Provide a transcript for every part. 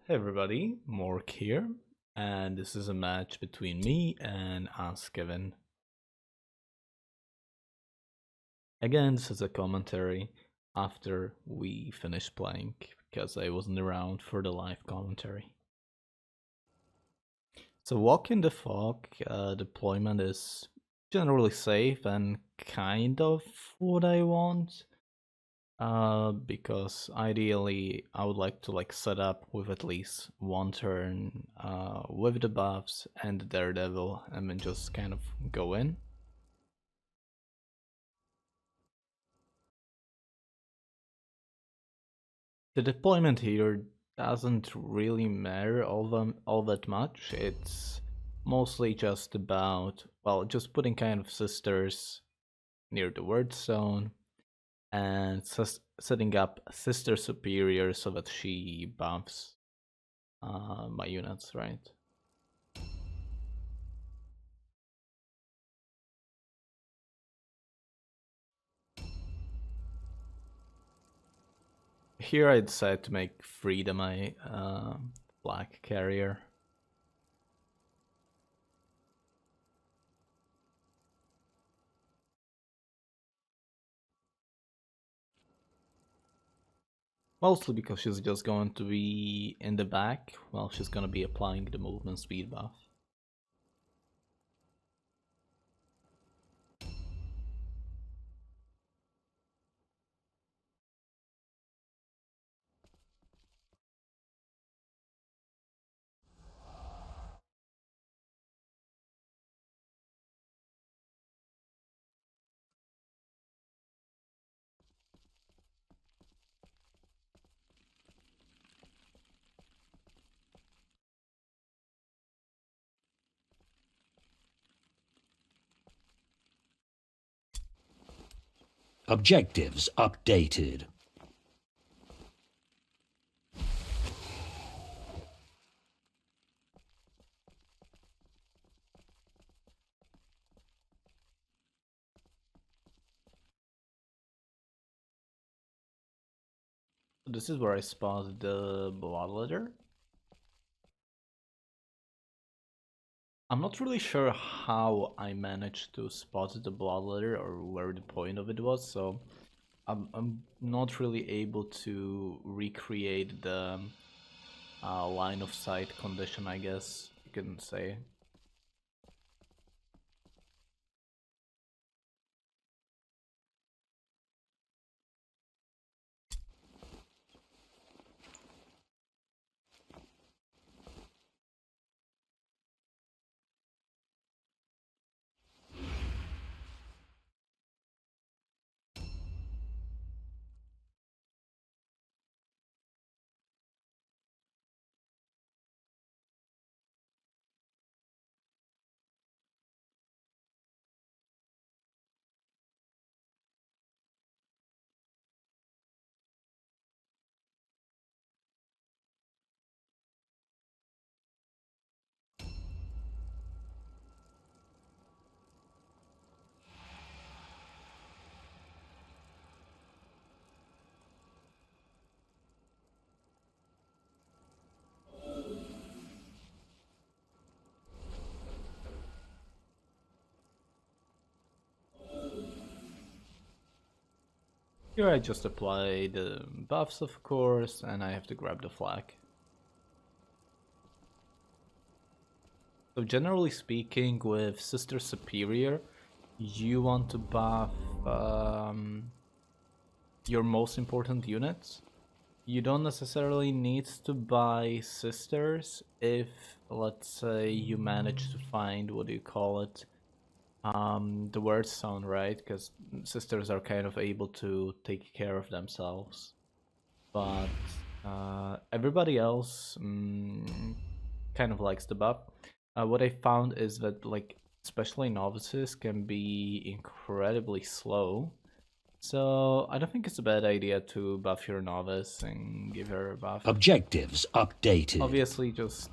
Hey everybody, Mork here, and this is a match between me and Askevin. Again, this is a commentary after we finished playing, because I wasn't around for the live commentary. So Walk in the Fog deployment is generally safe and kind of what I want. Because ideally I would like to set up with at least one turn with the buffs and the Daredevil and then just kind of go in. The deployment here doesn't really matter all that much. It's mostly just about, well, just putting kind of sisters near the word zone and setting up Sister Superior so that she buffs my units, right? Here I decided to make Frida my black carrier. Mostly because she's just going to be in the back while she's going to be applying the movement speed buff. Objectives updated. So this is where I spotted the Bloodletter. I'm not really sure how I managed to spot the Bloodletter or where the point of it was, so I'm not really able to recreate the line of sight condition, I guess you can say. Here I just apply the buffs, of course, and I have to grab the flag. So generally speaking, with Sister Superior, you want to buff your most important units. You don't necessarily need to buy Sisters if, let's say, you manage to find, what do you call it, the word sound, right? Because Sisters are kind of able to take care of themselves. But everybody else kind of likes the buff. What I found is that, especially novices can be incredibly slow. So I don't think it's a bad idea to buff your novice and give her a buff. Objectives updated. Obviously, just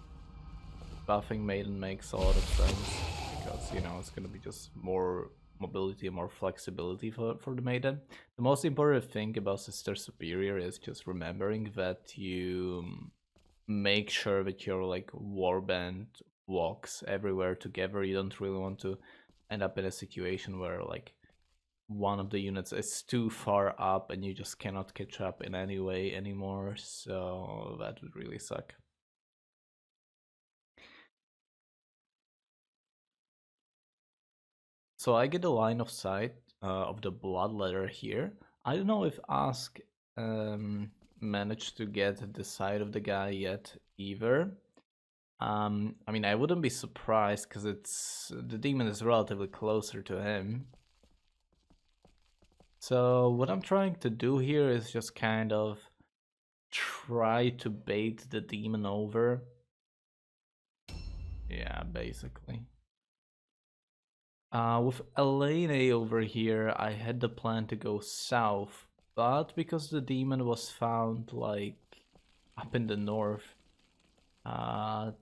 buffing Maiden makes a lot of sense because, it's going to be just more mobility and more flexibility for the Maiden. The most important thing about Sister Superior is just remembering that you make sure that your like warband walks everywhere together. You don't really want to end up in a situation where like one of the units is too far up and you just cannot catch up in any way anymore, so that would really suck. So I get a line of sight of the bloodletter here. I don't know if Ask managed to get the side of the guy yet either. I mean, I wouldn't be surprised because the demon is relatively closer to him. So what I'm trying to do here is just kind of try to bait the demon over. Yeah, basically. With Elena over here, I had the plan to go south, but because the demon was found like up in the north, the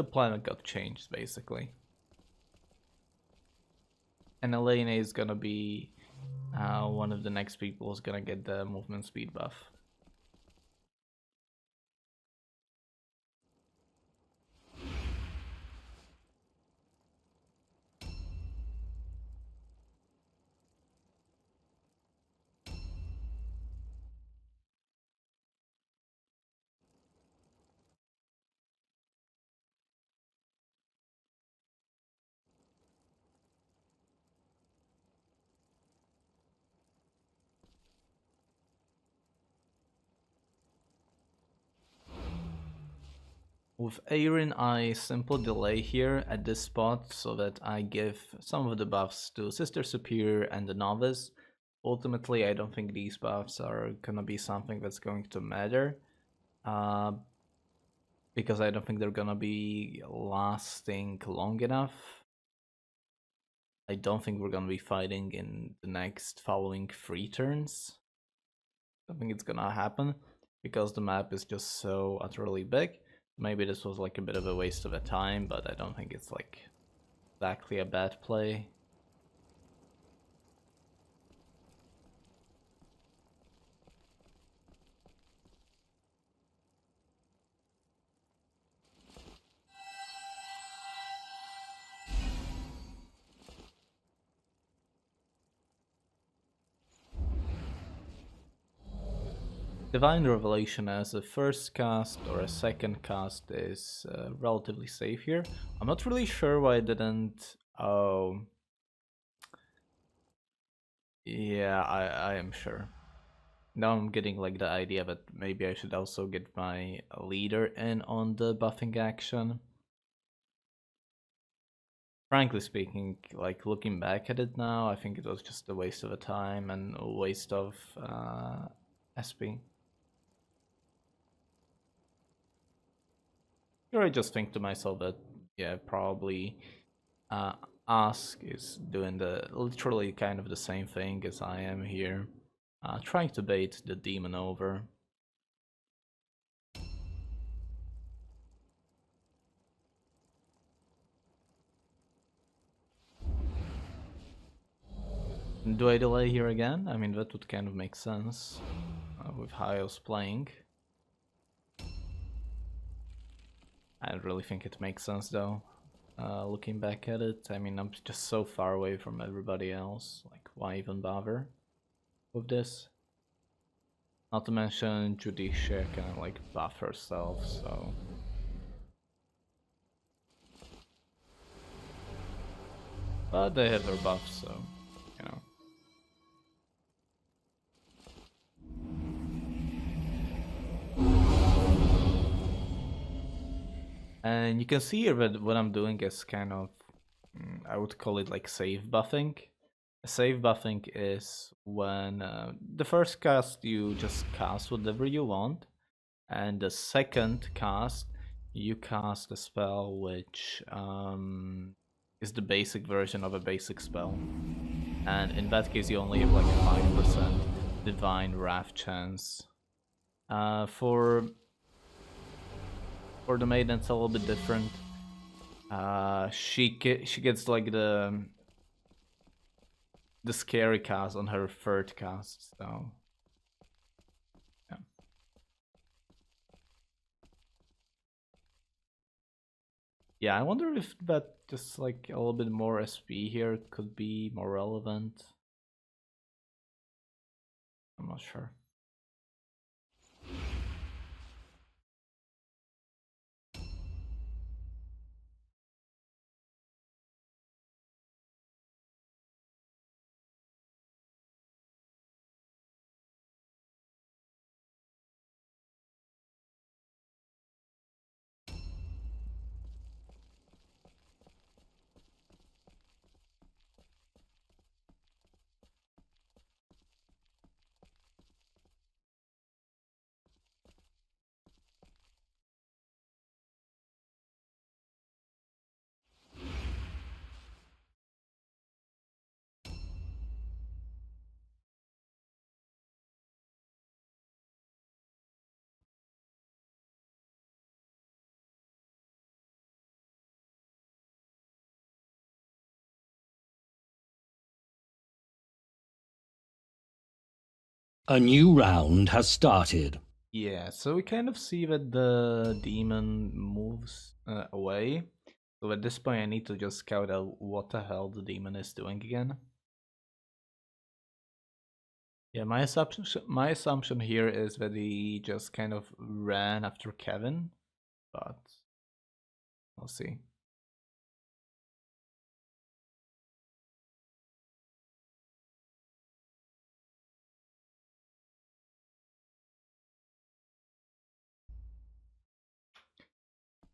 plan got changed basically. And Elena is gonna be one of the next people who's gonna get the movement speed buff. With Aerin, I simply delay here at this spot so that I give some of the buffs to Sister Superior and the Novice. Ultimately, I don't think these buffs are gonna be something that's going to matter, because I don't think they're gonna be lasting long enough. I don't think we're gonna be fighting in the next following 3 turns. I don't think it's gonna happen because the map is just so utterly big. Maybe this was like a bit of a waste of a time, but I don't think it's like exactly a bad play. Divine Revelation as a first cast or a second cast is relatively safe here. I'm not really sure why I didn't... Oh... Yeah, I am sure. Now I'm getting like the idea that maybe I should also get my leader in on the buffing action. Frankly speaking, like looking back at it now, I think it was just a waste of a time and a waste of SP. Or I just think to myself that, yeah, probably uh, Ask is doing the literally kind of the same thing as I am here, trying to bait the demon over. Do I delay here again? I mean, that would kind of make sense with how I was playing. I don't really think it makes sense though. Looking back at it, I mean, I'm just so far away from everybody else. Like, why even bother with this? Not to mention Judicia can like buff herself, so... But they have their buffs, so, you know. And you can see here that what I'm doing is kind of, I would call it like save buffing. Save buffing is when the first cast you just cast whatever you want, and the second cast you cast a spell which is the basic version of a basic spell. And in that case you only have like a 5% divine wrath chance. For the maiden it's a little bit different. She gets like the scary cast on her third cast, so yeah. Yeah, I wonder if that just like a little bit more SP here could be more relevant. I'm not sure. A new round has started. Yeah, so we kind of see that the demon moves away. So at this point, I need to just scout out what the hell the demon is doing again. Yeah, my assumption here is that he just kind of ran after Kevin, but we'll see.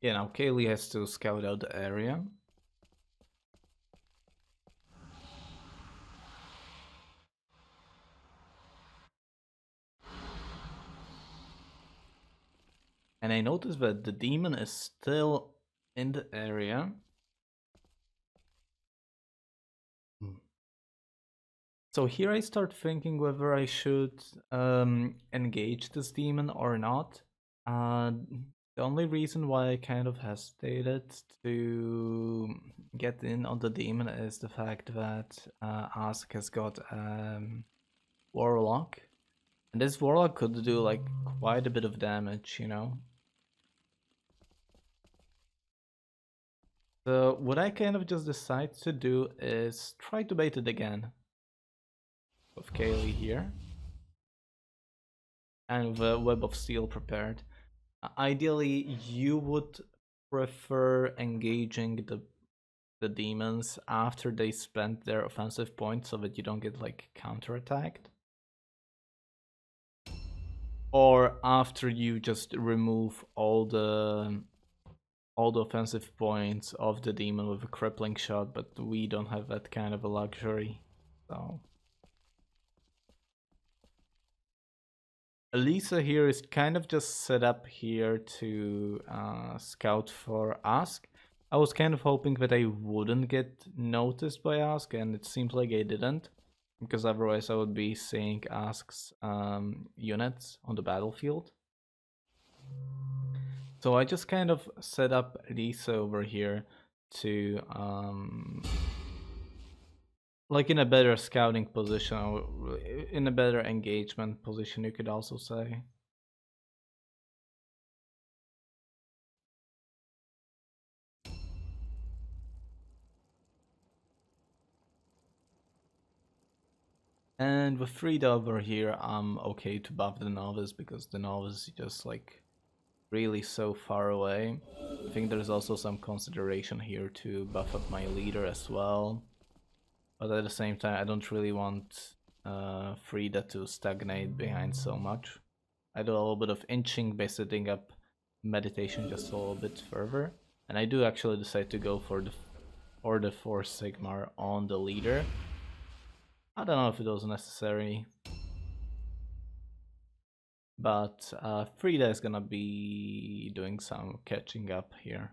Yeah, now Kaylee has to scout out the area. And I noticed that the demon is still in the area. So here I start thinking whether I should engage this demon or not. The only reason why I kind of hesitated to get in on the demon is the fact that Ask has got Warlock. And this Warlock could do like quite a bit of damage, you know? So what I kind of just decide to do is try to bait it again. With Kaylee here. And the Web of Steel prepared. Ideally, you would prefer engaging the demons after they spend their offensive points so that you don't get like counterattacked? Or after you just remove all the offensive points of the demon with a crippling shot, but we don't have that kind of a luxury. So Elisa here is kind of just set up here to scout for Ask. I was kind of hoping that I wouldn't get noticed by Ask, and it seems like I didn't, because otherwise I would be seeing Ask's units on the battlefield. So I just kind of set up Elisa over here to like in a better scouting position, or in a better engagement position, you could also say. And with Frida over here, I'm okay to buff the novice because the novice is just like really so far away. I think there's also some consideration here to buff up my leader as well. But at the same time, I don't really want Frida to stagnate behind so much. I do a little bit of inching by setting up meditation just a little bit further. And I do actually decide to go for the 4 Sigmar on the leader. I don't know if it was necessary. But Frida is gonna be doing some catching up here.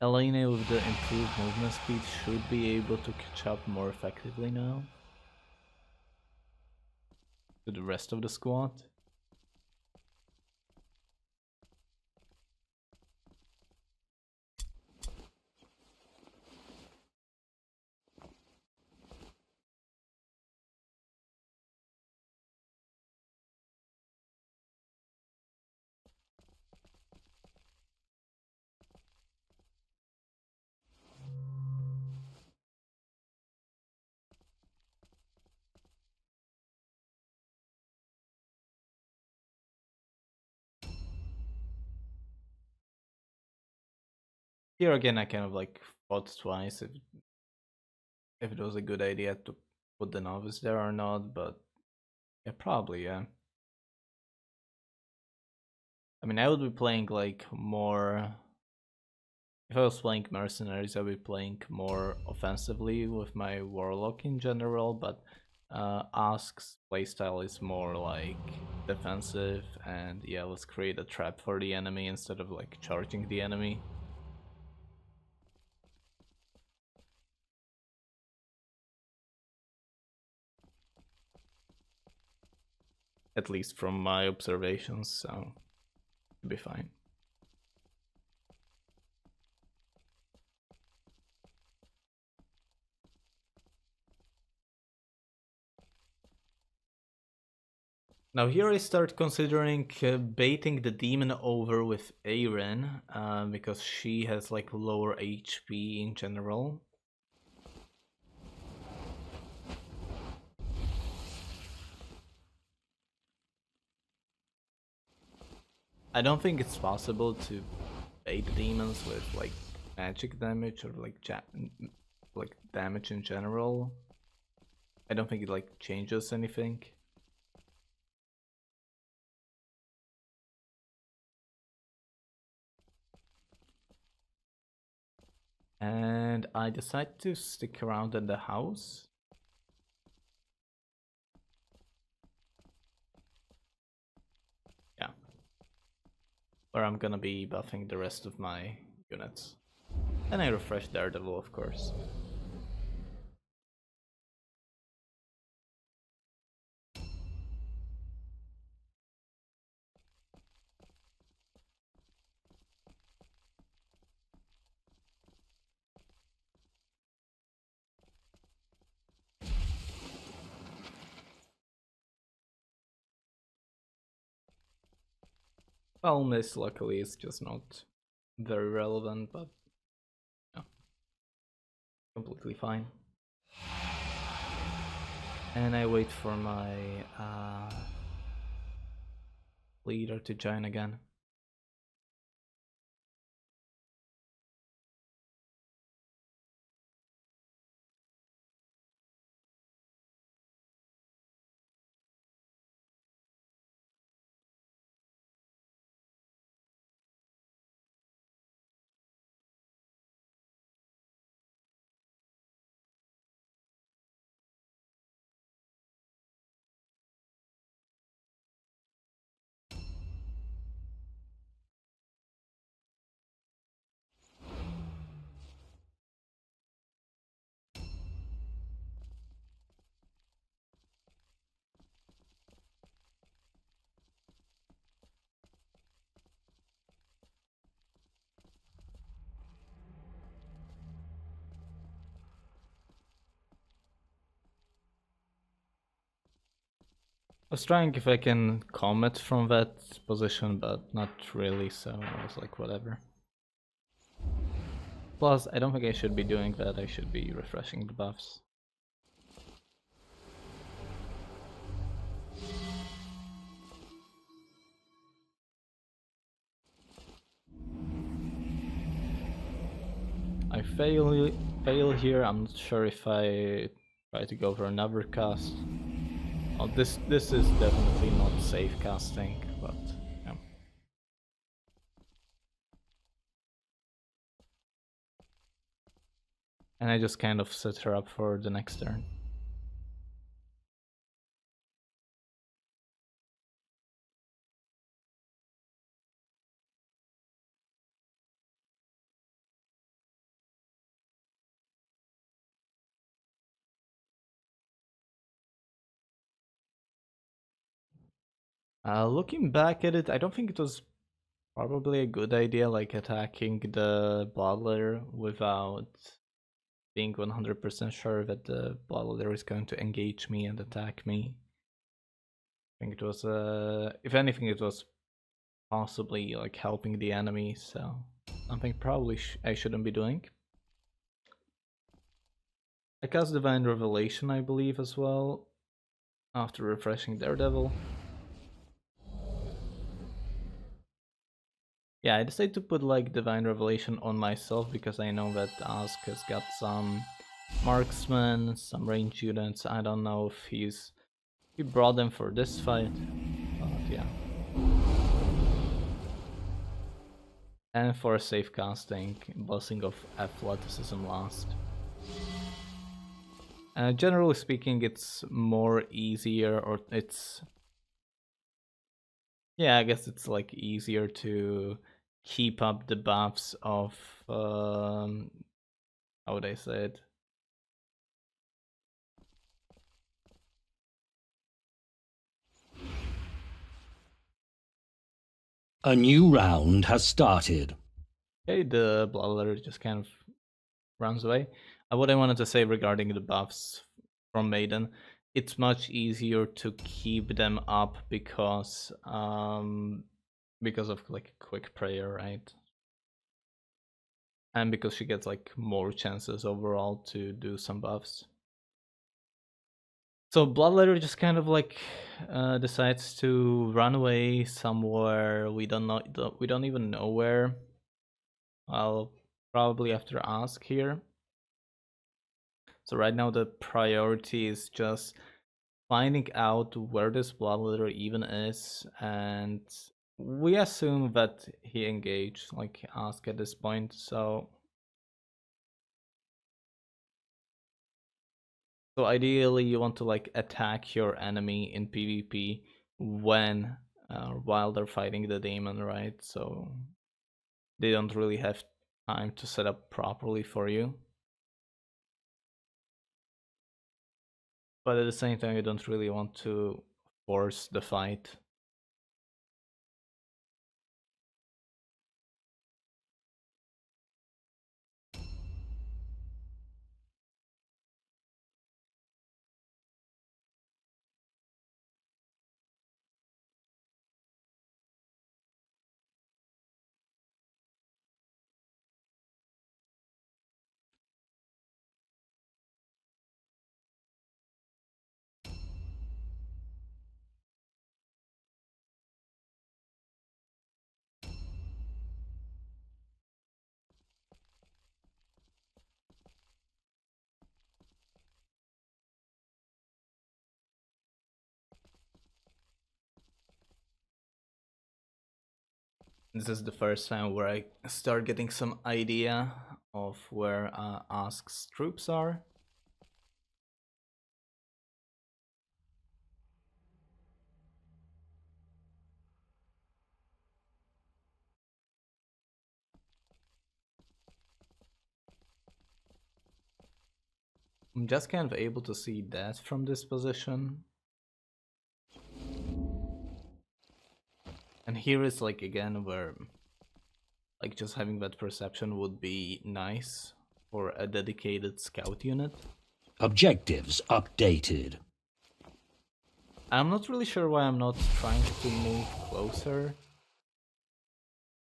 Elena with the improved movement speed should be able to catch up more effectively now to the rest of the squad. Here again, I kind of like thought twice if it was a good idea to put the novice there or not, but yeah, probably, yeah. I mean, I would be playing like more. If I was playing Mercenaries, I'd be playing more offensively with my Warlock in general, but Ask's playstyle is more like defensive, and yeah, let's create a trap for the enemy instead of like charging the enemy. At least from my observations, so it'll be fine. Now here I start considering baiting the demon over with Aren, because she has like lower HP in general. I don't think it's possible to bait demons with like magic damage or like damage in general. I don't think it like changes anything. And I decide to stick around in the house. Yeah. Where I'm gonna be buffing the rest of my units. And I refresh Daredevil, of course. Well, miss luckily is just not very relevant, but yeah, completely fine. And I wait for my leader to join again. I was trying if I can commit from that position, but not really, so I was like, whatever. Plus, I don't think I should be doing that, I should be refreshing the buffs. I fail here, I'm not sure if I try to go for another cast. Oh, this is definitely not safe casting, but yeah. And I just kind of set her up for the next turn. Looking back at it, I don't think it was probably a good idea, like attacking the bottler without being 100% sure that the bottler is going to engage me and attack me. I think it was, if anything, it was possibly like helping the enemy, so something probably I shouldn't be doing. I cast Divine Revelation, I believe, as well, after refreshing Daredevil. Yeah, I decided to put like Divine Revelation on myself because I know that Ask has got some marksmen, some range units. I don't know if he brought them for this fight, but yeah. And for safe casting, Blessing of Athleticism last. Generally speaking, it's more easier, or it's, yeah, I guess it's like easier to keep up the buffs of how would I say it? A new round has started. Okay, the Bloodletter just kind of runs away. What I wanted to say regarding the buffs from Maiden, it's much easier to keep them up because of like quick prayer, right? And because she gets like more chances overall to do some buffs. So Bloodletter just kind of like decides to run away somewhere we don't even know where. I'll probably have to ask here. So right now the priority is just finding out where this Bloodletter even is, and we assume that he engaged, like Ask at this point. So ideally you want to like attack your enemy in PvP when while they're fighting the demon, right? So they don't really have time to set up properly for you. But at the same time, you don't really want to force the fight. This is the first time where I start getting some idea of where Ask's troops are. I'm just kind of able to see that from this position. And here is like again where like just having that perception would be nice for a dedicated scout unit. Objectives updated. I'm not really sure why I'm not trying to move closer.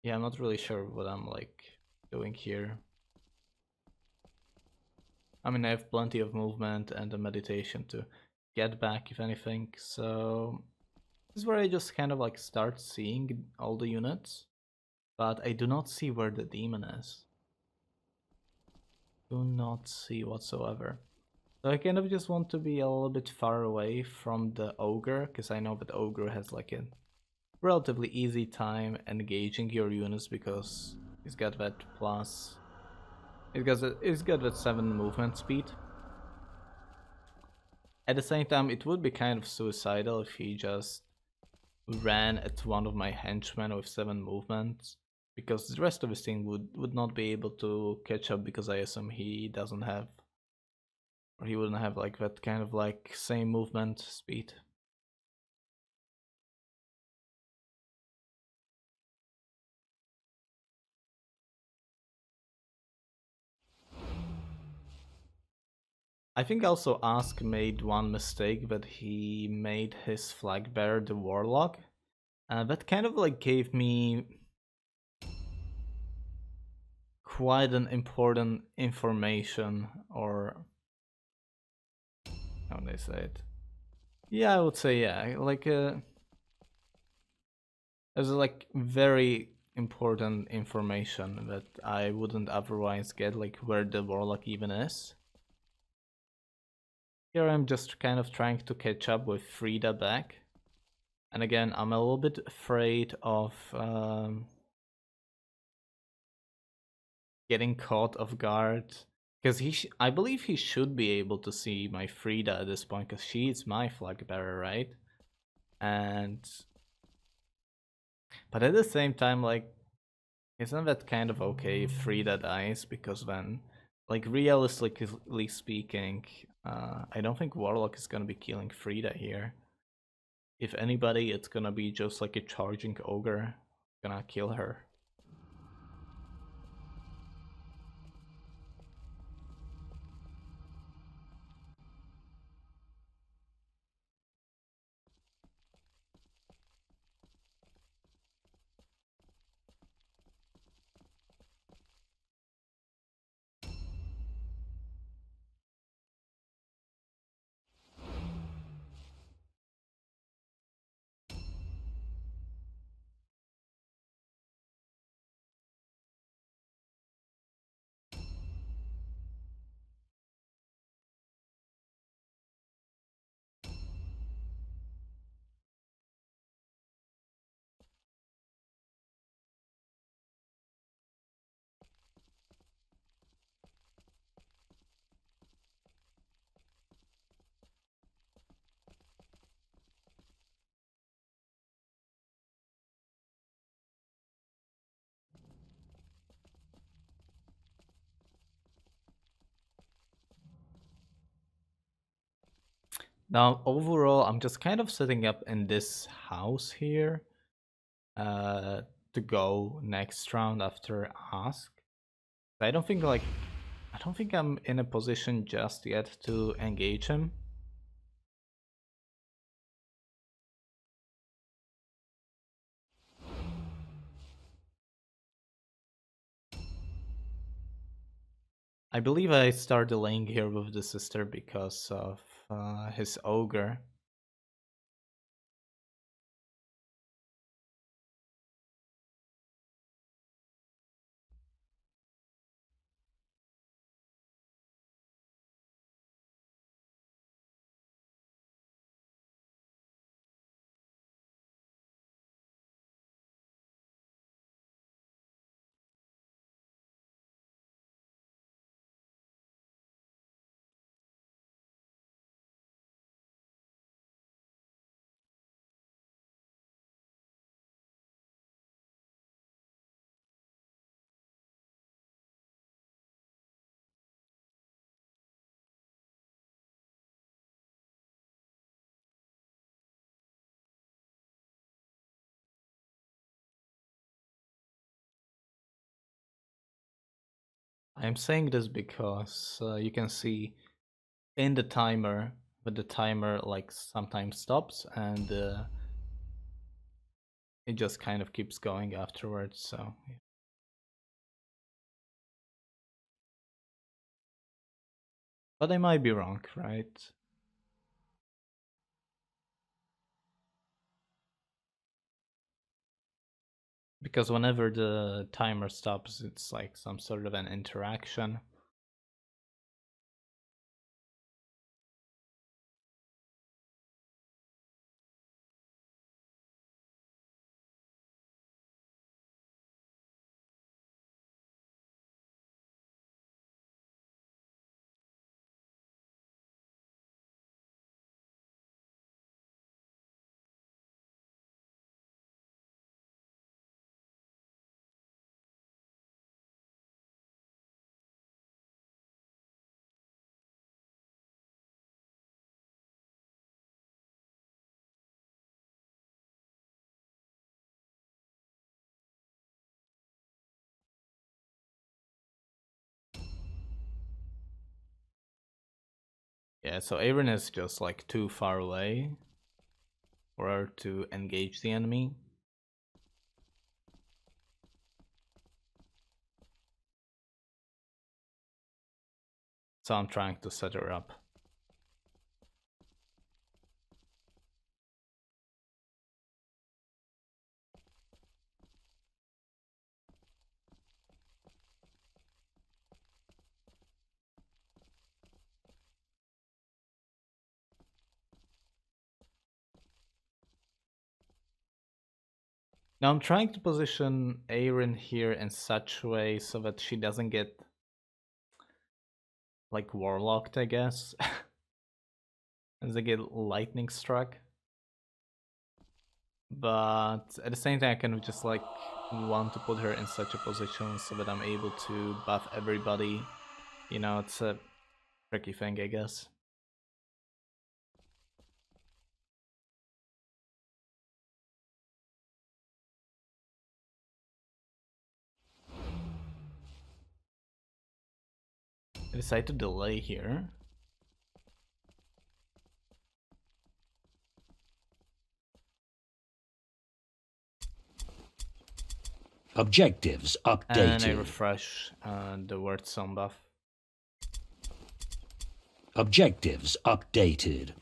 Yeah, I'm not really sure what I'm like doing here. I mean, I have plenty of movement and a meditation to get back, if anything, so this is where I just kind of like start seeing all the units, but I do not see where the demon is. Do not see whatsoever. So I kind of just want to be a little bit far away from the ogre, because I know that ogre has like a relatively easy time engaging your units because he's got that plus. He's got that 7 movement speed. At the same time, it would be kind of suicidal if he just ran at one of my henchmen with 7 movements, because the rest of his team would not be able to catch up, because I assume he doesn't have, or he wouldn't have like that kind of like same movement speed. I think also Ask made one mistake, that he made his flag bearer the warlock. That kind of like gave me quite an important information, or how do they say it? Yeah, I would say yeah. Like there's like very important information that I wouldn't otherwise get, like where the warlock even is. Here I'm just kind of trying to catch up with Frida back. And again, I'm a little bit afraid of getting caught off guard. Because I believe he should be able to see my Frida at this point, because she is my flag bearer, right? And... But at the same time, like, isn't that kind of okay if Frida dies? Because then, like, realistically speaking, I don't think Warlock is gonna be killing Frida here. If anybody, it's gonna be just like a charging ogre gonna kill her. Now, overall, I'm just kind of setting up in this house here to go next round after Ask. I don't think I'm in a position just yet to engage him. I believe I start delaying here with the sister because of his ogre. I'm saying this because you can see in the timer, but the timer like sometimes stops and it just kind of keeps going afterwards, so yeah. But I might be wrong, right? Because whenever the timer stops, it's like some sort of an interaction. Yeah, so Aaron is just like too far away for her to engage the enemy. So I'm trying to set her up. Now I'm trying to position Erin here in such a way so that she doesn't get like warlocked, I guess. As they get lightning struck. But at the same time I kind of just like want to put her in such a position so that I'm able to buff everybody. You know, it's a tricky thing, I guess. I decide to delay here. Objectives And I updated. refresh the word song buff. Objectives updated.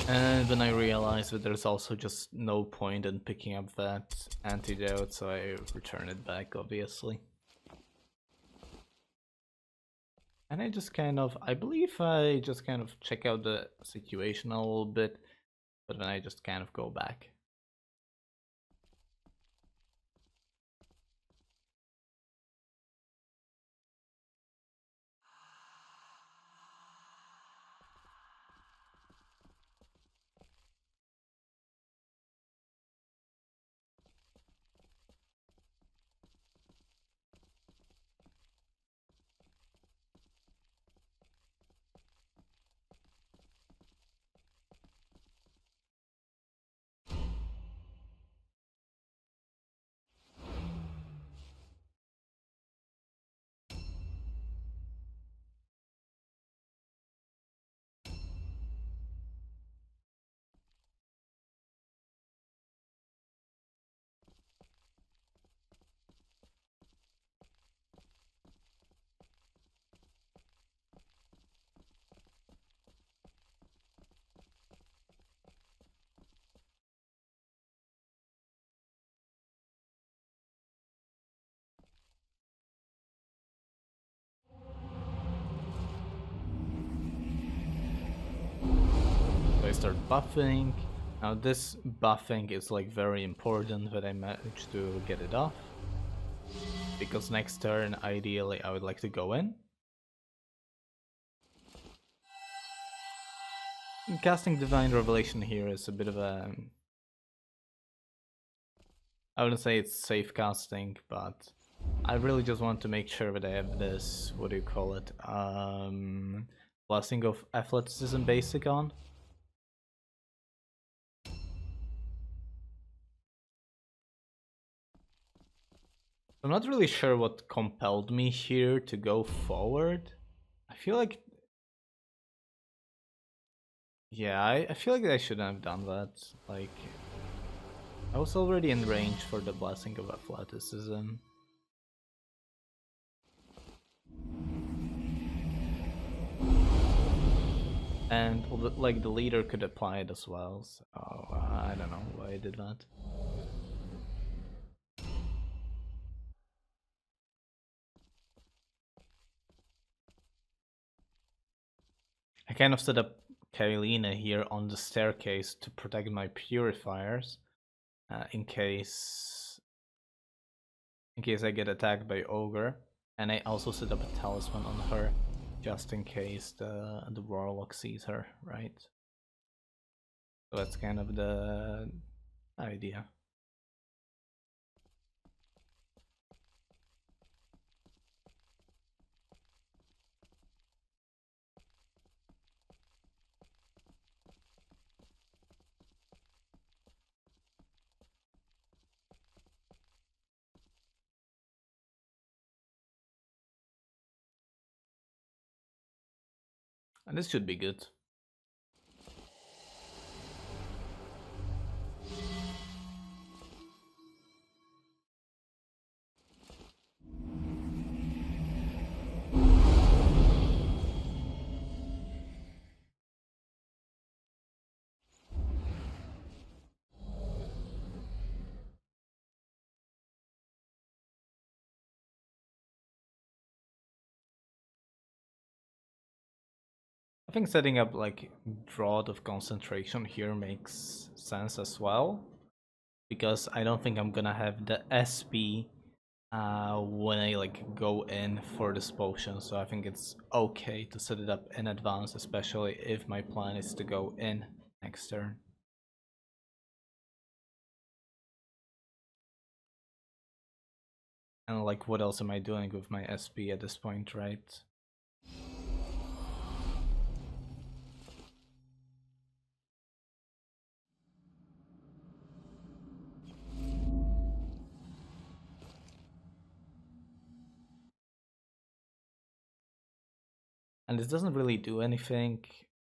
And then I realize that there's also just no point in picking up that antidote, so I return it back, obviously. And I just kind of, I believe I just kind of check out the situation a little bit, but then I just kind of go back. So I start buffing. Now this buffing is like very important that I managed to get it off. Because next turn, ideally, I would like to go in. And casting Divine Revelation here is a bit of a... I wouldn't say it's safe casting, but I really just want to make sure that I have this, what do you call it, Blessing of Athleticism basic on. I'm not really sure what compelled me here to go forward. I feel like... Yeah, I feel like I shouldn't have done that. Like, I was already in range for the Blessing of Athleticism. And like the leader could apply it as well, so I don't know why I did that. I kind of set up Kailina here on the staircase to protect my purifiers, in case I get attacked by Ogre, and I also set up a talisman on her, just in case the warlock sees her, right? So that's kind of the idea. And this should be good. I think setting up like Draught of Concentration here makes sense as well, because I don't think I'm gonna have the SP when I like go in for this potion, so I think it's okay to set it up in advance, especially if my plan is to go in next turn. And like, what else am I doing with my SP at this point, right? And this doesn't really do anything,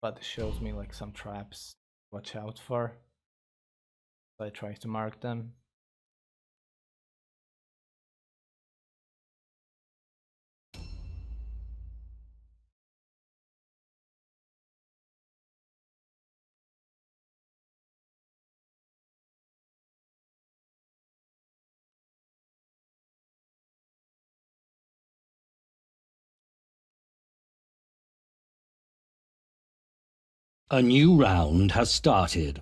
but it shows me like some traps to watch out for. So I try to mark them. A new round has started.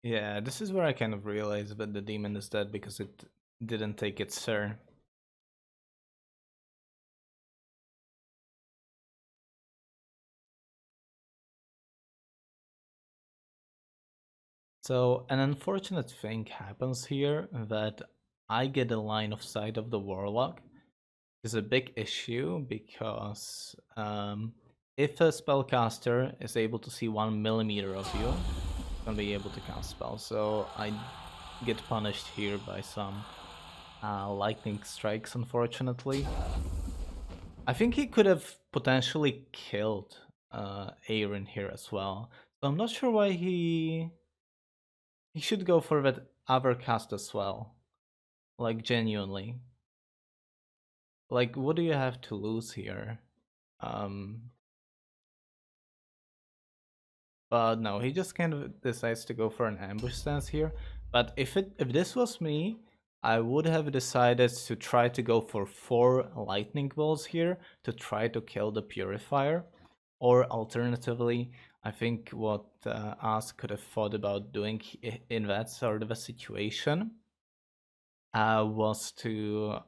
Yeah, this is where I kind of realized that the demon is dead because it didn't take its turn. So an unfortunate thing happens here that I get a line of sight of the warlock. Is a big issue because if a spellcaster is able to see 1 millimeter of you, it's gonna be able to cast spells. So I get punished here by some lightning strikes, unfortunately. I think he could have potentially killed Aaron here as well. So I'm not sure why he should go for that other cast as well. Like, genuinely. Like, what do you have to lose here? But no, he just kind of decides to go for an ambush stance here. But if this was me, I would have decided to try to go for 4 lightning bolts here to try to kill the purifier. Or alternatively, I think what Ask could have thought about doing in that sort of a situation was to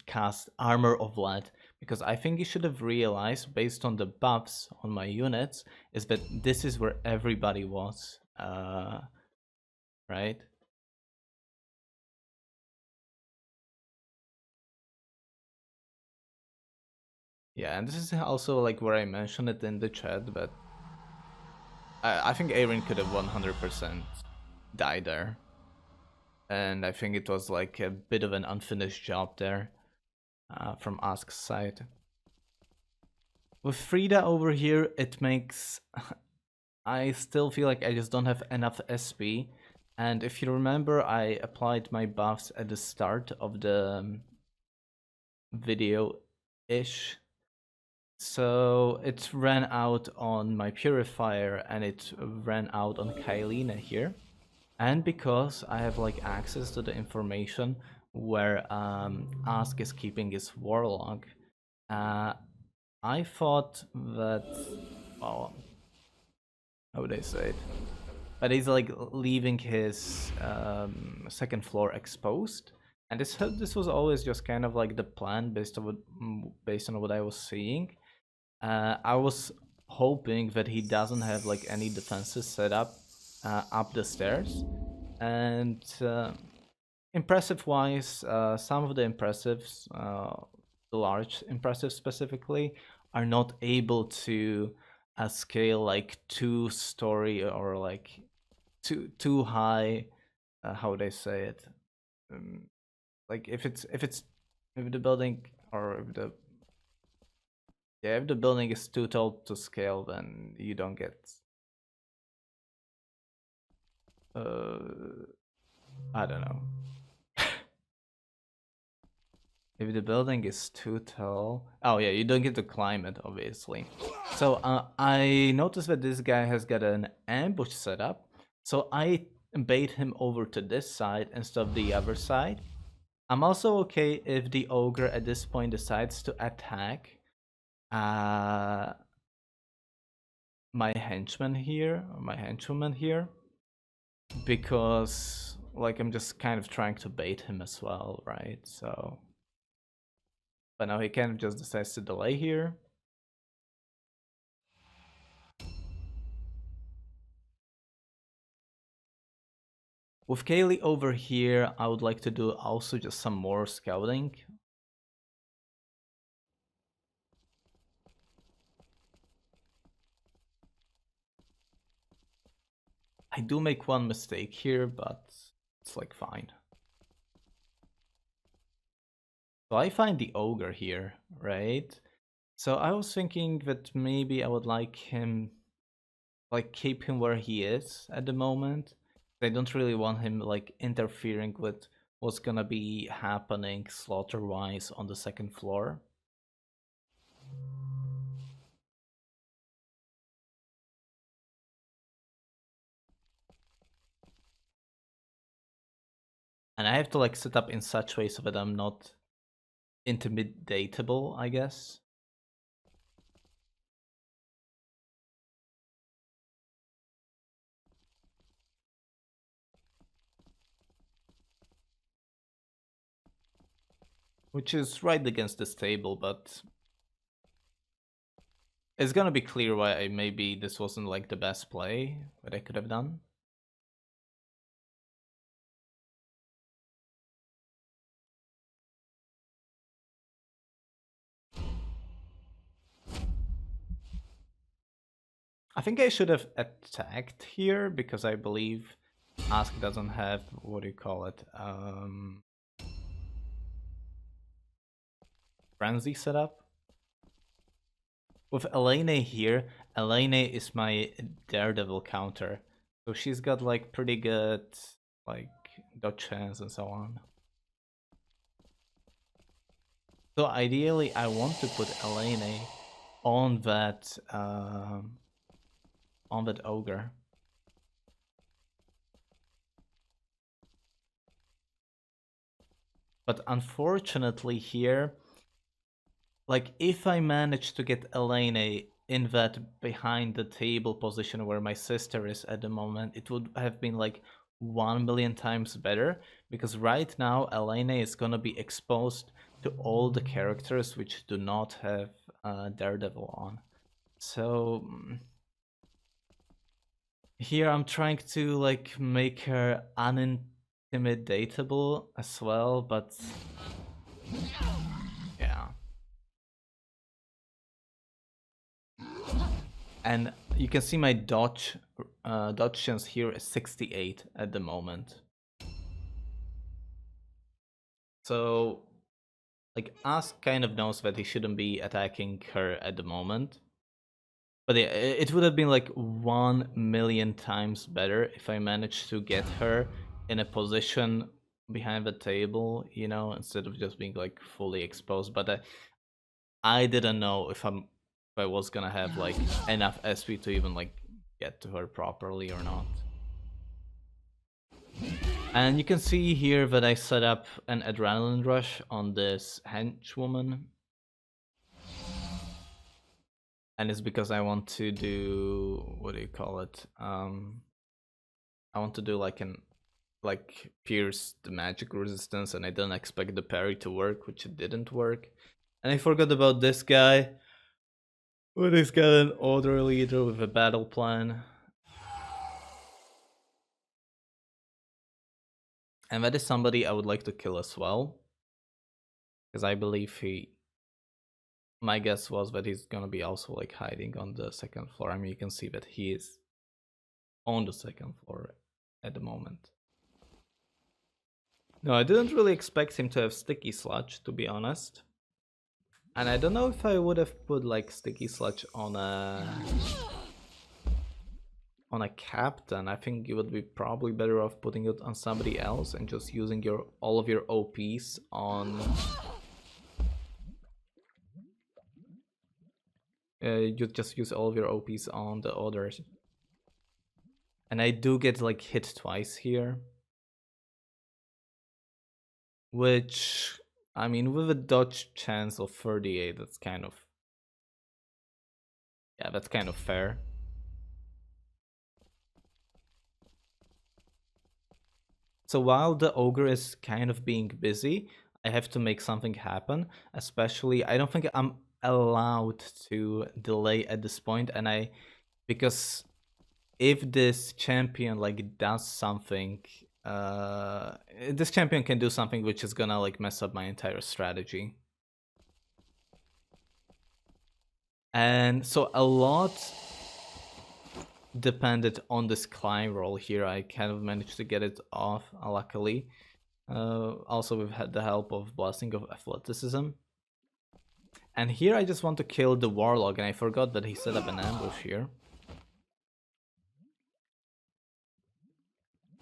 cast Armor of Lead, because I think you should have realized, based on the buffs on my units, is that this is where everybody was, right? Yeah, and this is also like where I mentioned it in the chat, but I think Aaron could have 100% died there. And I think it was like a bit of an unfinished job there from Ask's side. With Frida over here, it makes... I still feel like I just don't have enough SP. And if you remember, I applied my buffs at the start of the video-ish. So it ran out on my Purifier and it ran out on Kailina here. And because I have like access to the information where Ask is keeping his Warlock, I thought that, well, how would I say it? But he's like leaving his second floor exposed, and this was always just kind of like the plan based on what I was seeing. I was hoping that he doesn't have like any defenses set up the stairs, and impressive wise, some of the impressives, the large impressives specifically, are not able to scale like 2-story or like too high. How would I say it? Like if the building, or if the building is too tall to scale, then you don't get I don't know. If the building is too tall... Oh yeah, you don't get to climb it, obviously. So I noticed that this guy has got an ambush set up. So I bait him over to this side instead of the other side. I'm also okay if the ogre at this point decides to attack my henchman here, or my henchwoman here, because like I'm just kind of trying to bait him as well, right? So, but now he kind of just decides to delay here. With Kaylee over here, I would like to do also just some more scouting. I do make one mistake here, but it's like fine. So I find the ogre here, right? So I was thinking that maybe I would like him, like keep him where he is at the moment. I don't really want him like interfering with what's gonna be happening slaughter-wise on the second floor. And I have to like set up in such way so that I'm not intimidatable, I guess. Which is right against this table, but it's gonna be clear why maybe this wasn't like the best play that I could have done. I think I should have attacked here because I believe Ask doesn't have, what do you call it, frenzy setup. With Elena here, Elena is my Daredevil counter. So she's got like pretty good like dodge chance and so on. So ideally I want to put Elena on that ogre. But unfortunately here, like if I manage to get Elena in that behind the table position where my sister is at the moment, it would have been like 1,000,000 times better, because right now Elena is gonna be exposed to all the characters which do not have Daredevil on. So here I'm trying to like make her unintimidatable as well, but yeah. And you can see my dodge chance here is 68 at the moment. So like Ask kind of knows that he shouldn't be attacking her at the moment. But yeah, it would have been like 1,000,000 times better if I managed to get her in a position behind the table, you know, instead of just being like fully exposed. But I didn't know if I was gonna have like enough SP to even like get to her properly or not. And you can see here that I set up an adrenaline rush on this henchwoman. And it's because I want to do, what do you call it? I want to do like pierce the magic resistance, and I didn't expect the parry to work, which it didn't work. And I forgot about this guy. Well, he's got an order leader with a battle plan. And that is somebody I would like to kill as well. Because I believe my guess was that he's gonna be also like hiding on the second floor. I mean, you can see that he is on the second floor at the moment. No, I didn't really expect him to have Sticky Sludge, to be honest. And I don't know if I would have put like Sticky Sludge on a captain. I think you would be probably better off putting it on somebody else and just using all of your OPs on you just use all of your OPs on the others. And I do get like hit twice here. Which, I mean, with a dodge chance of 38, that's kind of... Yeah, that's kind of fair. So while the ogre is kind of being busy, I have to make something happen. Especially, I don't think I'm allowed to delay at this point, and because if this champion like does something, this champion can do something which is gonna like mess up my entire strategy. And so a lot depended on this climb roll here. I kind of managed to get it off, luckily. Also, we've had the help of Blessing of Athleticism. And here I just want to kill the Warlock, and I forgot that he set up an ambush here.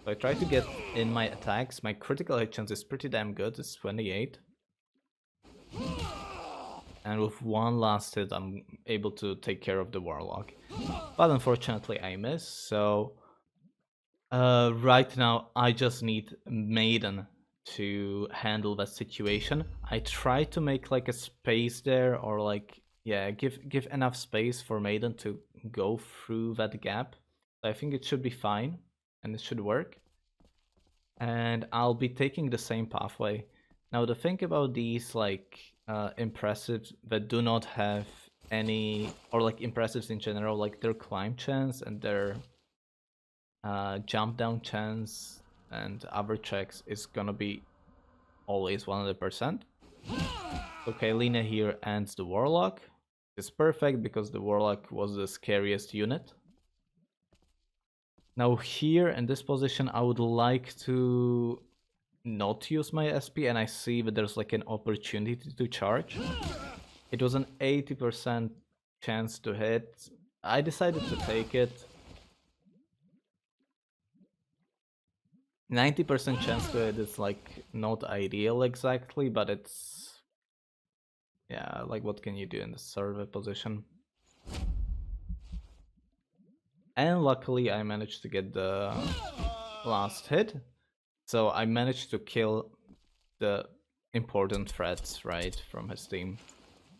So I try to get in my attacks. My critical hit chance is pretty damn good, it's 28. And with one last hit, I'm able to take care of the Warlock. But unfortunately, I miss, so... right now, I just need Maiden to handle that situation. I try to make like a space there, or like, yeah, give enough space for Maiden to go through that gap. I think it should be fine, and it should work. And I'll be taking the same pathway. Now, the thing about these like impressives that do not have any, or like impressives in general, like their climb chance and their jump down chance and other checks is gonna be always 100%. So Kaelina here ends the Warlock. It's perfect because the Warlock was the scariest unit. Now here in this position I would like to not use my SP, and I see that there's like an opportunity to charge. It was an 80% chance to hit. I decided to take it. 90% chance to hit is like not ideal exactly, but it's... yeah, like what can you do in the survey position? And luckily I managed to get the last hit. So I managed to kill the important threats, right, from his team.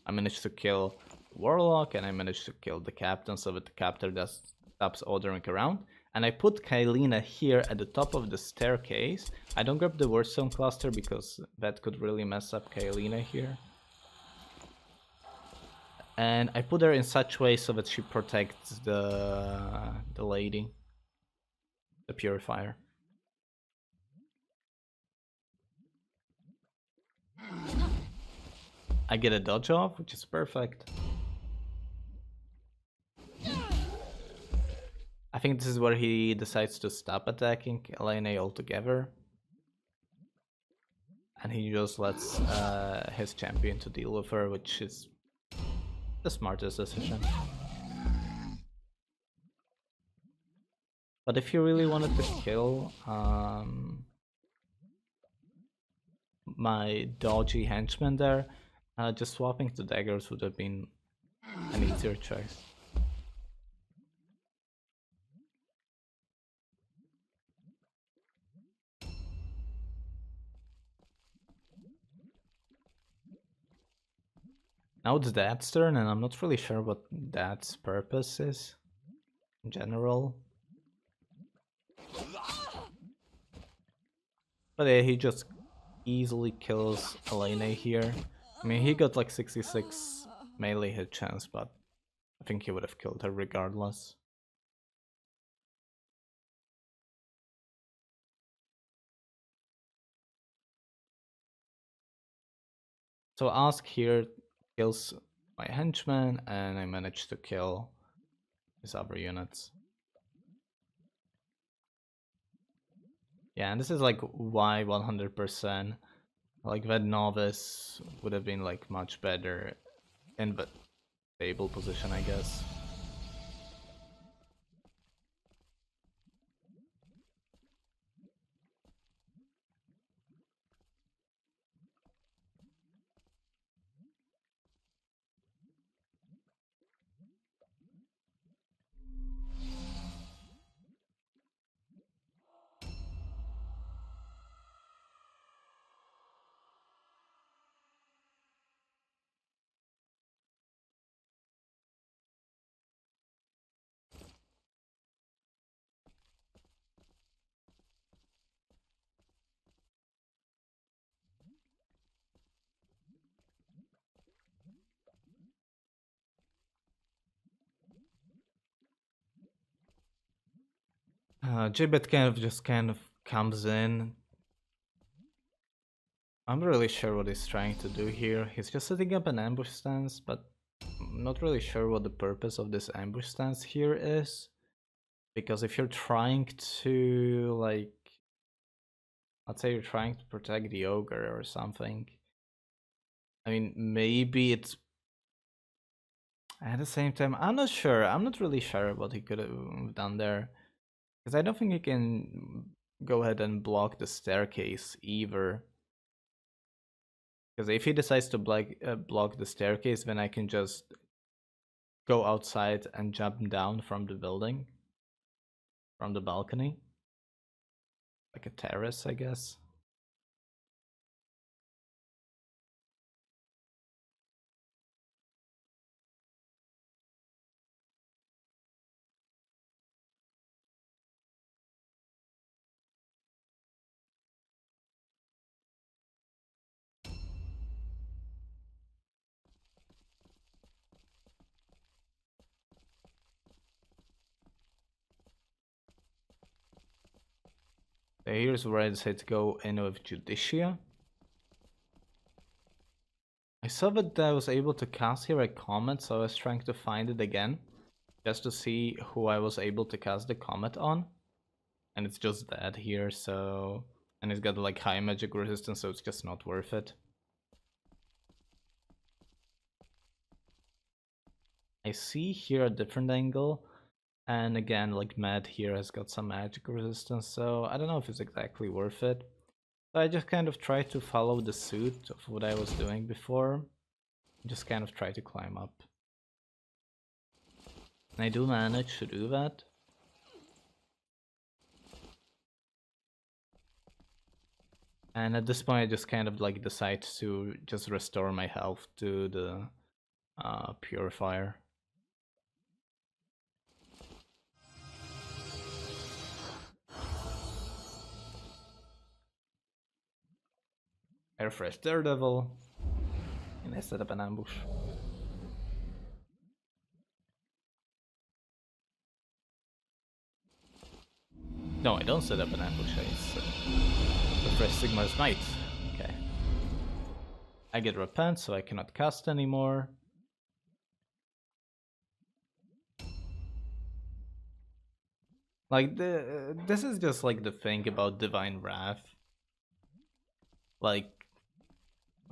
I managed to kill Warlock, and I managed to kill the captain so that the captain just stops ordering around. And I put Kaelina here at the top of the staircase. I don't grab the Wordstone cluster because that could really mess up Kaelina here. And I put her in such way so that she protects the lady, the purifier. I get a dodge off, which is perfect. I think this is where he decides to stop attacking Elena altogether. And he just lets his champion to deal with her, which is the smartest decision. But if you really wanted to kill my dodgy henchman there, just swapping the daggers would have been an easier choice. Now it's Dad's turn, and I'm not really sure what Dad's purpose is in general. But yeah, he just easily kills Elena here. I mean, he got like 66 melee hit chance, but I think he would have killed her regardless. So Ask here kills my henchman, and I managed to kill his other units. Yeah, and this is like why 100%. Like that novice would have been like much better in the stable position, I guess. Jibet just comes in. I'm not really sure what he's trying to do here. He's just setting up an ambush stance, but I'm not really sure what the purpose of this ambush stance here is. Because if you're trying to, like, let's say you're trying to protect the ogre or something. I mean, maybe it's... At the same time, I'm not sure. I'm not really sure what he could have done there. Because I don't think he can go ahead and block the staircase either. Because if he decides to block the staircase, then I can just go outside and jump down from the building. From the balcony. Like a terrace, I guess. So here's where I decided to go in with Judicia. I saw that I was able to cast here a comet, so I was trying to find it again. Just to see who I was able to cast the comet on. And it's just dead here, so... And it's got like high magic resistance, so it's just not worth it. I see here a different angle. And again, like Mad here has got some magic resistance, so I don't know if it's exactly worth it. So I just kind of try to follow the suit of what I was doing before. Just kind of try to climb up. And I do manage to do that. And at this point I just kind of like decide to just restore my health to the purifier. I refresh Daredevil, and I set up an ambush. No, I don't set up an ambush, I refresh Sigmar's Might. Okay. I get Repent, so I cannot cast anymore. Like, this is just like the thing about Divine Wrath. Like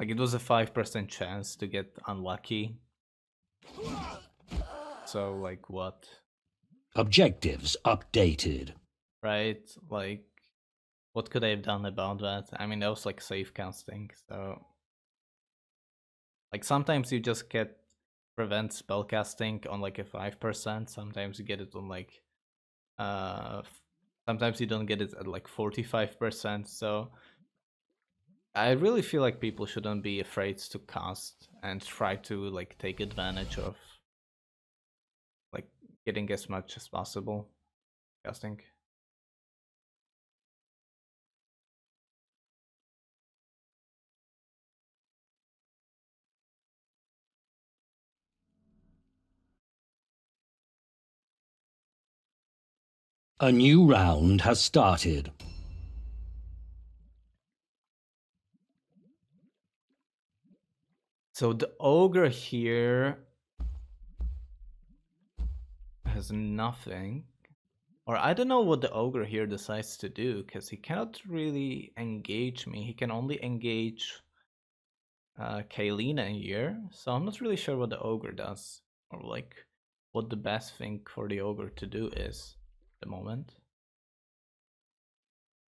it was a 5% chance to get unlucky. So, like, what? Objectives updated. Right? Like, what could I have done about that? I mean, that was like safe casting, so... Like, sometimes you just get prevent spellcasting on like a 5%, sometimes you get it on like... sometimes you don't get it at like 45%, so... I really feel like people shouldn't be afraid to cast and try to like take advantage of like getting as much as possible casting. A new round has started. So the ogre here has nothing. Or I don't know what the ogre here decides to do, because he cannot really engage me. He can only engage Kaelina here. So I'm not really sure what the ogre does. Or like what the best thing for the ogre to do is at the moment.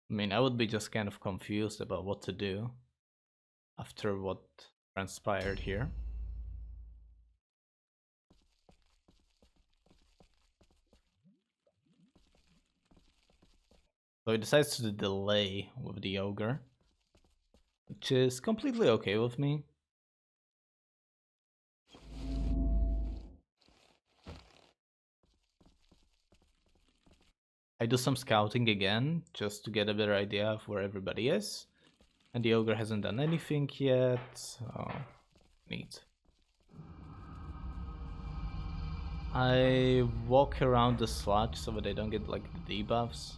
I mean, I would be just kind of confused about what to do after what transpired here. So he decides to delay with the ogre, which is completely okay with me. I do some scouting again, just to get a better idea of where everybody is. And the ogre hasn't done anything yet, so neat. I walk around the sludge so that I don't get like the debuffs.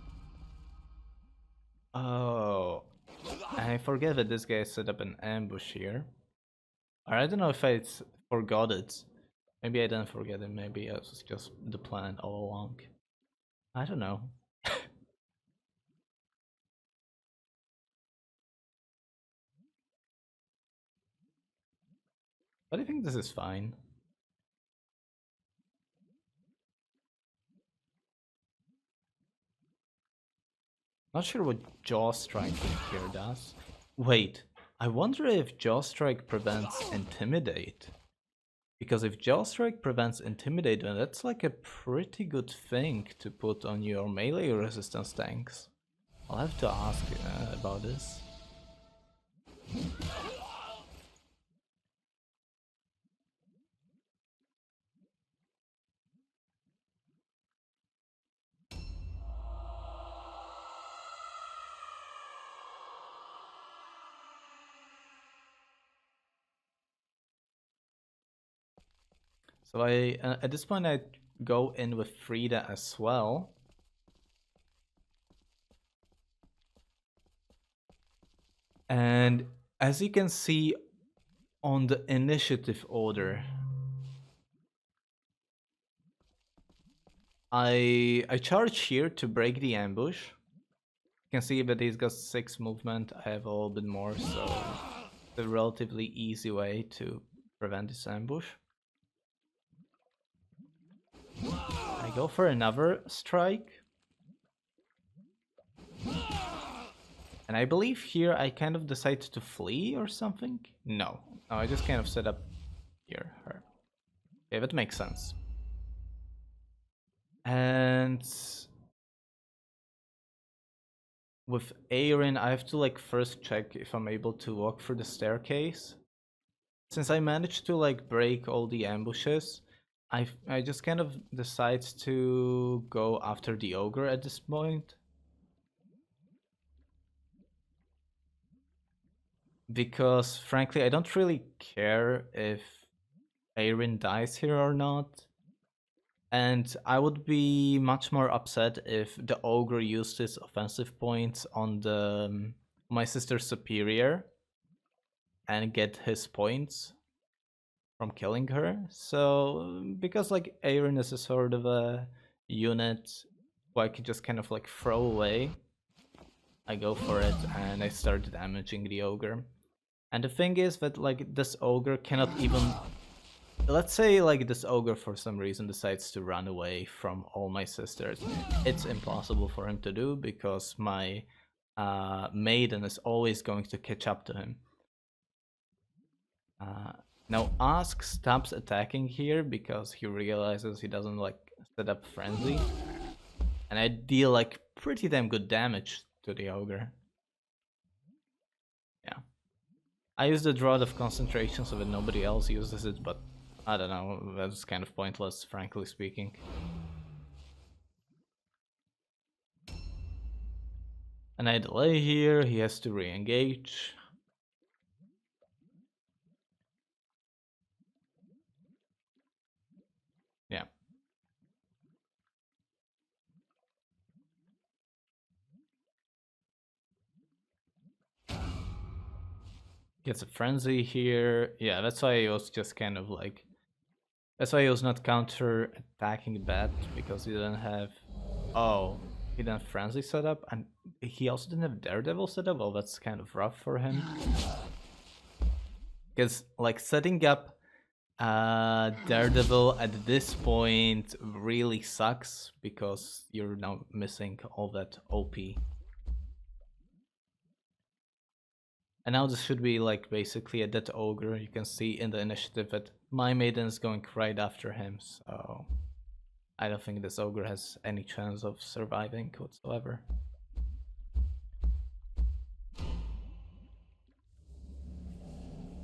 Oh, I forget that this guy set up an ambush here. Or I don't know if I forgot it. Maybe I didn't forget it, maybe it was just the plan all along. I don't know. But I think this is fine. Not sure what Jaw Strike here does. Wait, I wonder if Jaw Strike prevents Intimidate. Because if Jaw Strike prevents Intimidate, then that's like a pretty good thing to put on your melee resistance tanks. I'll have to ask about this. So at this point I go in with Frida as well. And as you can see on the initiative order, I charge here to break the ambush. You can see that he's got 6 movement, I have a little bit more, so it's a relatively easy way to prevent this ambush. I go for another strike. And I believe here I kind of decide to flee or something. No, I just kind of set up here. Her. Okay, that makes sense. And with Aaron, I have to like first check if I'm able to walk through the staircase. Since I managed to like break all the ambushes, I just kind of decide to go after the ogre at this point. Because frankly, I don't really care if Aaron dies here or not. And I would be much more upset if the ogre used his offensive points on the my sister's superior and get his points from killing her. So because like Aaron is a sort of a unit who I could just kind of like throw away, I go for it and I start damaging the ogre. And the thing is that like this ogre cannot even, let's say like this ogre for some reason decides to run away from all my sisters. It's impossible for him to do because my maiden is always going to catch up to him. Now Ask stops attacking here because he realizes he doesn't like set up frenzy. And I deal like pretty damn good damage to the ogre. Yeah. I use the Draught of Concentration so that nobody else uses it, but I don't know, that's kind of pointless, frankly speaking. And I delay here, he has to re-engage. Yeah. Gets a frenzy here. Yeah, that's why he was just kind of like... That's why he was not counter-attacking that, because he didn't have... Oh, he didn't have frenzy set up, and he also didn't have Daredevil set up? Well, that's kind of rough for him. Because, like, setting up Daredevil at this point really sucks, because you're now missing all that OP. And now this should be like basically a dead ogre. You can see in the initiative that my maiden is going right after him, so I don't think this ogre has any chance of surviving whatsoever.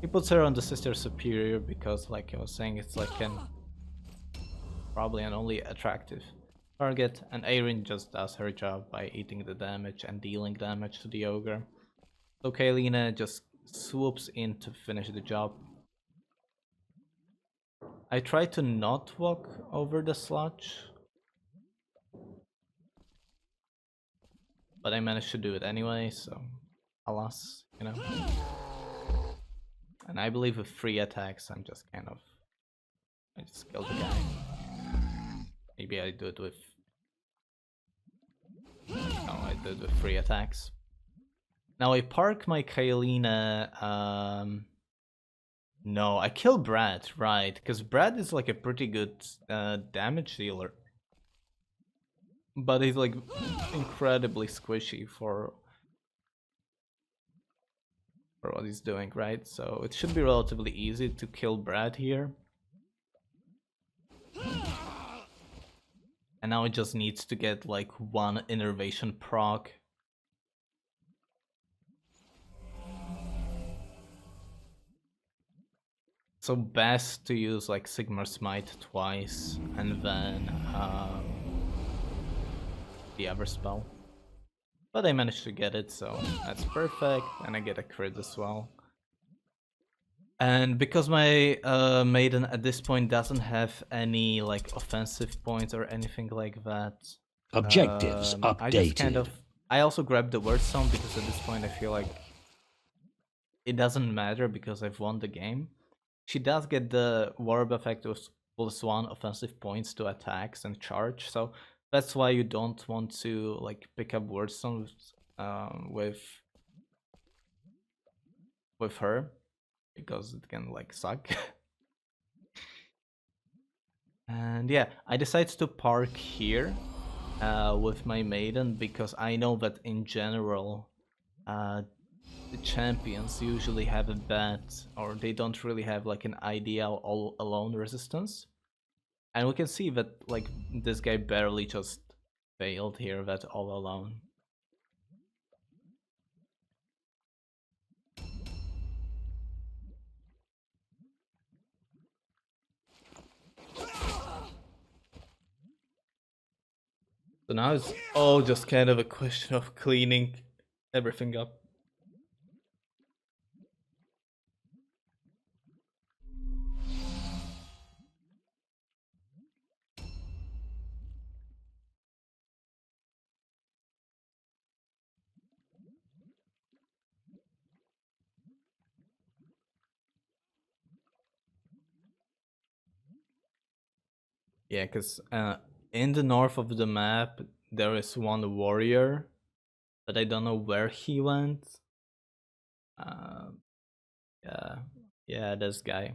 He puts her on the sister superior because, like I was saying, it's like probably an only attractive target, and Erin just does her job by eating the damage and dealing damage to the ogre. So Kaelina just swoops in to finish the job. I try to not walk over the sludge. but I managed to do it anyway, so alas, you know. And I believe with 3 attacks, I'm just kind of... I just killed the guy. Maybe I do it with... No, I did it with 3 attacks. Now I park my Kaelina... No, I kill Brad, right, because Brad is like a pretty good damage dealer. But he's like incredibly squishy for what he's doing, right? So it should be relatively easy to kill Brad here. And now it just needs to get like 1 innervation proc. So best to use like Sigmar Smite twice and then the other spell. But I managed to get it, so that's perfect, and I get a crit as well. And because my maiden at this point doesn't have any like offensive points or anything like that, Objectives updated. I just kind of... I also grabbed the word sound because at this point I feel like it doesn't matter because I've won the game. She does get the warp effect of +1 offensive points to attacks and charge, so that's why you don't want to like pick up word sounds with her, because it can like suck. And yeah, I decided to park here with my maiden because I know that in general the champions usually have a bad, or they don't really have like an ideal all alone resistance. And we can see that like this guy barely just failed here, that all alone. So now it's all just kind of a question of cleaning everything up. Yeah, because in the north of the map there is 1 warrior, but I don't know where he went. Yeah, this guy.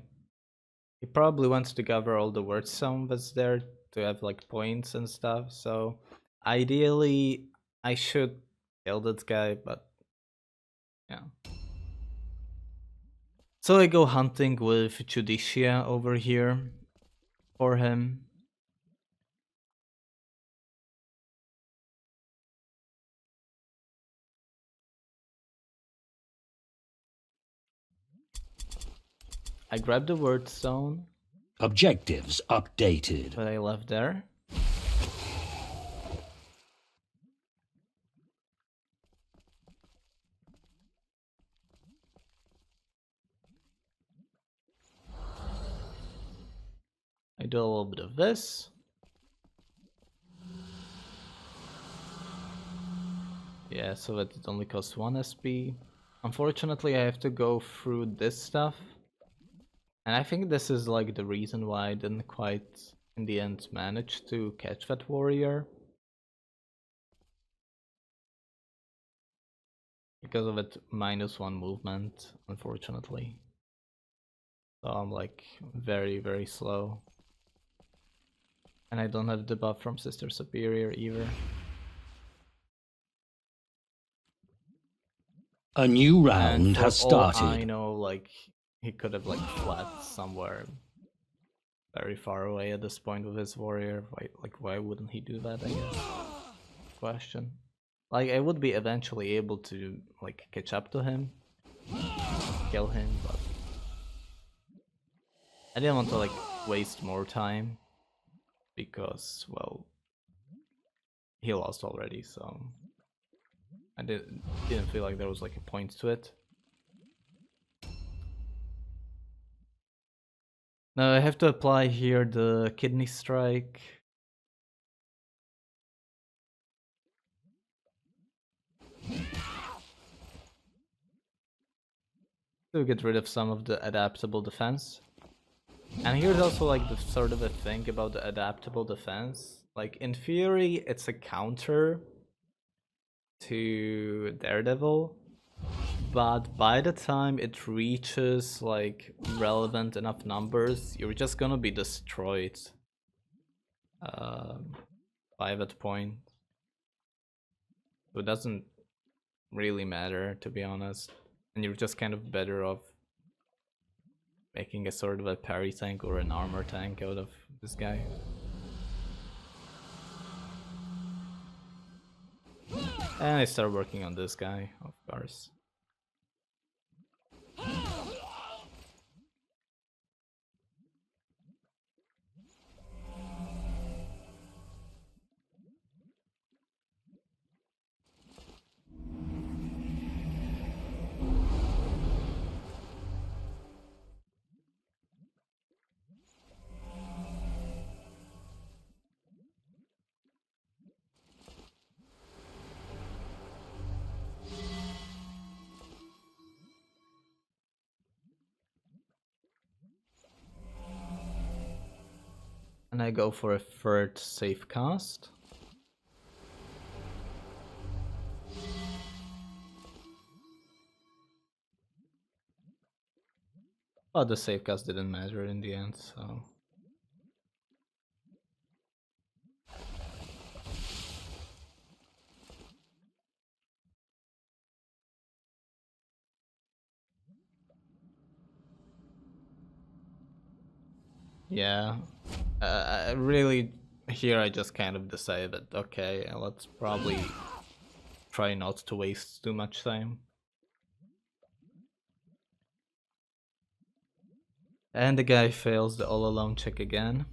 He probably wants to gather all the word sound that's there to have like points and stuff. So ideally, I should kill that guy, but yeah. So I go hunting with Judicia over here for him. I grabbed the word stone. Objectives updated. But I left there. I do a little bit of this. Yeah, so that it only costs 1 SP. Unfortunately, I have to go through this stuff. And I think this is like the reason why I didn't quite, in the end, manage to catch that warrior. Because of it -1 movement, unfortunately. So I'm like very, very slow. And I don't have the buff from Sister Superior either. A new round has started. I know, like, he could have like fled somewhere very far away at this point with his warrior. Why wouldn't he do that, I guess? Question. Like, I would be eventually able to like catch up to him, kill him, but I didn't want to like waste more time because, well, he lost already, so I didn't feel like there was like a point to it. Now I have to apply here the kidney strike. to get rid of some of the adaptable defense. And here's also like the sort of a thing about the adaptable defense. Like in theory, it's a counter to Daredevil, but by the time it reaches like relevant enough numbers, you're just gonna be destroyed um, by that point. So it doesn't really matter, to be honest, and you're just kind of better off making a sort of a parry tank or an armor tank out of this guy. And I start working on this guy, of course. And I go for a third safe cast. But the safe cast didn't matter in the end, so... Yeah. Really, here I just kind of decided, okay, let's probably try not to waste too much time. And the guy fails the all alone check again.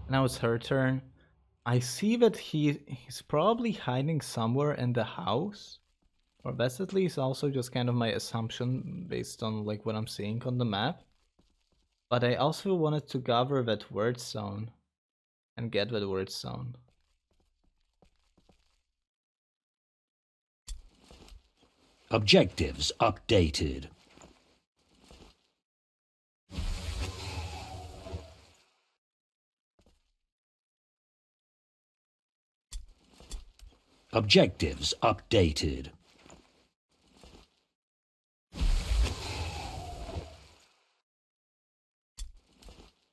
Now it's her turn. I see that he's probably hiding somewhere in the house. Or that's at least also just kind of my assumption based on like what I'm seeing on the map. But I also wanted to gather that word zone and get that word zone. Objectives updated. Objectives updated.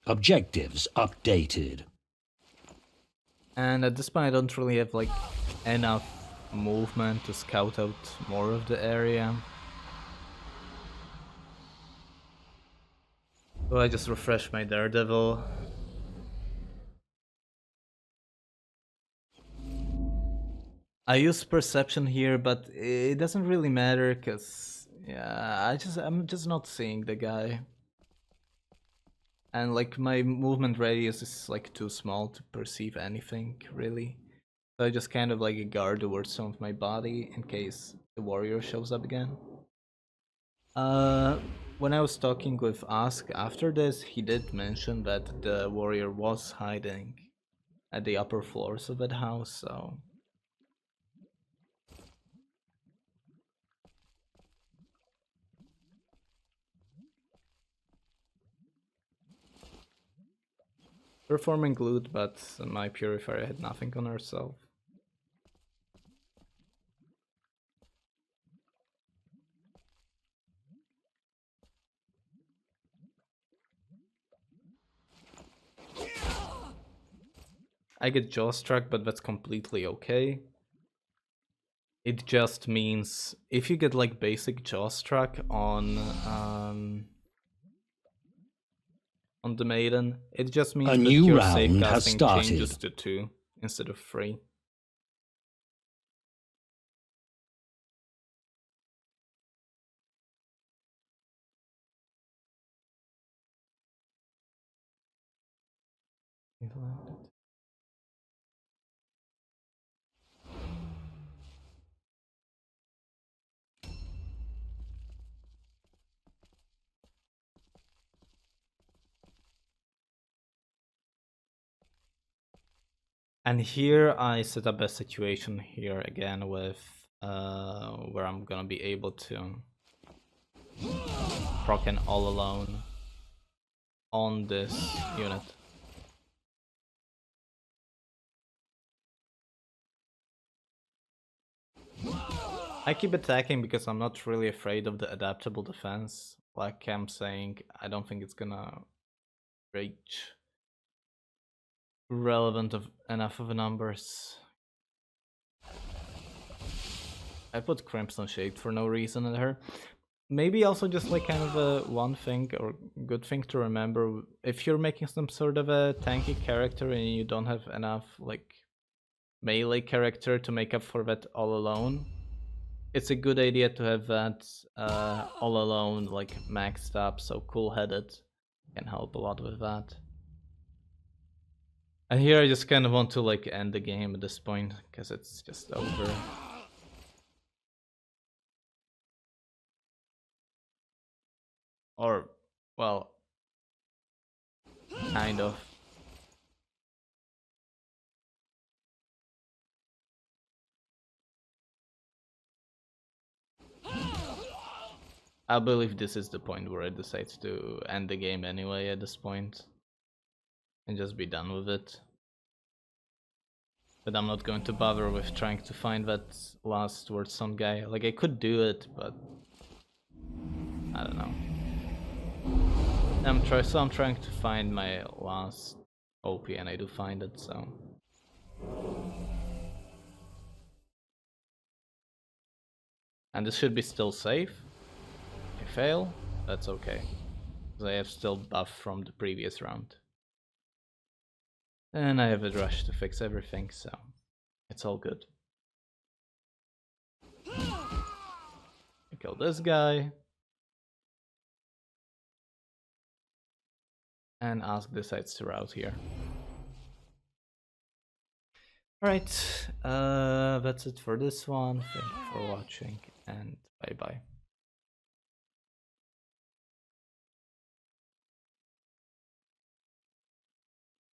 Objectives updated. And at this point I don't really have like enough movement to scout out more of the area. So I just refresh my Daredevil. I use perception here, but it doesn't really matter because yeah, I'm just not seeing the guy. And like my movement radius is like too small to perceive anything really. So I just kind of like guard towards some of my body in case the warrior shows up again. When I was talking with Ask after this, he did mention that the warrior was hiding at the upper floors of that house, so... Performing loot, but my purifier had nothing on herself. I get jaw struck, but that's completely okay. It just means if you get like basic jaw struck on on the Maiden. It just means A that new your round has safecasting started. changes to 2 instead of 3. And here I set up a situation here again with where I'm gonna be able to proc an all alone on this unit. I keep attacking because I'm not really afraid of the adaptable defense. Like I'm saying, I don't think it's gonna reach relevant enough of numbers. I put Crimson Shade for no reason in her. Maybe also just like kind of a one thing or good thing to remember, if you're making some sort of a tanky character and you don't have enough like melee character to make up for that all alone, it's a good idea to have that all alone like maxed up, so cool-headed can help a lot with that. And here I just kind of want to like end the game at this point because it's just over. Or, well, kind of. I believe this is the point where I decide to end the game anyway at this point and just be done with it. But I'm not going to bother with trying to find that last word sound guy. Like I could do it, but I don't know. I'm trying to find my last OP and I do find it, so. And this should be still safe. If I fail, that's okay. Because I have still buff from the previous round. And I have a rush to fix everything, so it's all good. I kill this guy. And Ask decides to route here. Alright, that's it for this one. Thank you for watching and bye bye.